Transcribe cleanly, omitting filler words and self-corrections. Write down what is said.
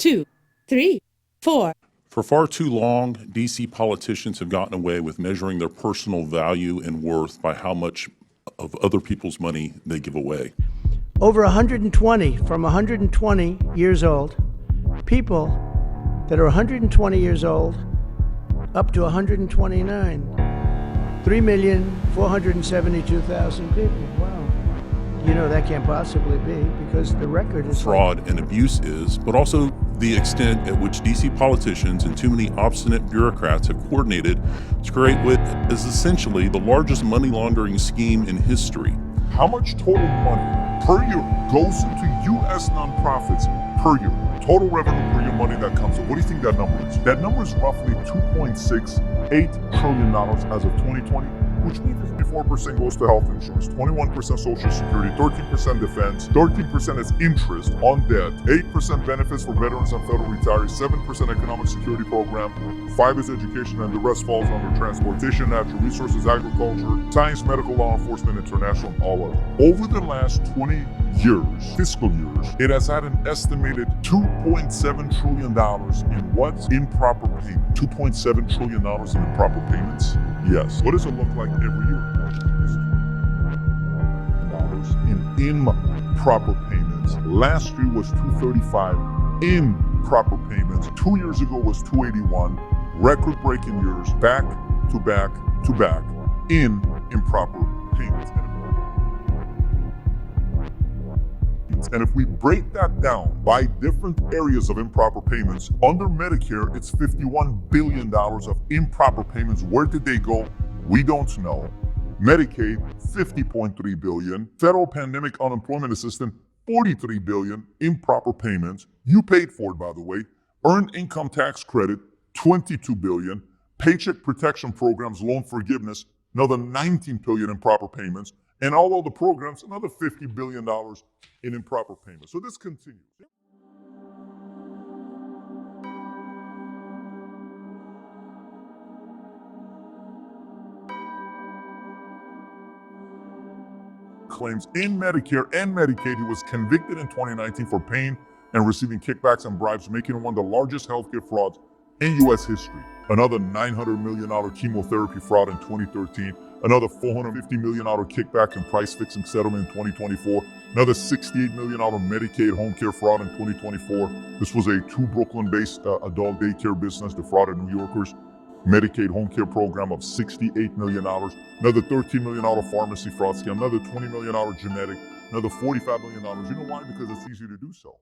2, 3, 4. For far too long, D.C. politicians have gotten away with measuring their personal value and worth by how much of other people's money they give away. Over 120, from 120 years old, people that are 120 years old up to 129. 3,472,000 people. Wow. You know, that can't possibly be, because the record is fraud and abuse is, but also the extent at which D.C. politicians and too many obstinate bureaucrats have coordinated to create what is essentially the largest money laundering scheme in history. How much total money per year goes into U.S. nonprofits per year? Total revenue per year money that comes in. What do you think that number is? That number is roughly $2.68 trillion as of 2020, which means 54% goes to health insurance, 21% social security, 13% defense, 13% is interest on debt, 8% benefits for veterans and federal retirees, 7% economic security program, 5% is education, and the rest falls under transportation, natural resources, agriculture, science, medical, law enforcement, international, and all other. Over the last 20 years, fiscal years, it has had an estimated $2.7 trillion in what? Improper payment. $2.7 trillion in improper payments? Yes. What does it look like every year? In improper payments. Last year was 235 improper payments. 2 years ago was 281. Record-breaking years, back to back to back in improper payments. And if we break that down by different areas of improper payments, under Medicare, it's $51 billion of improper payments. Where did they go? We don't know. Medicaid, $50.3 billion. Federal Pandemic Unemployment Assistance, $43 billion improper payments. You paid for it, by the way. Earned Income Tax Credit, $22 billion. Paycheck Protection Programs, loan forgiveness, another $19 billion improper payments. And all of the programs, another $50 billion in improper payments. So this continues. Claims in Medicare and Medicaid. He was convicted in 2019 for paying and receiving kickbacks and bribes, making him one of the largest healthcare frauds in U.S. history. Another $900 million chemotherapy fraud in 2013. Another $450 million kickback and price-fixing settlement in 2024. Another $68 million Medicaid home care fraud in 2024. This was a Brooklyn-based adult daycare business defrauded New Yorkers. Medicaid home care program of $68 million. Another $13 million pharmacy fraud scam. Another $20 million genetic. Another $45 million. You know why? Because it's easy to do so.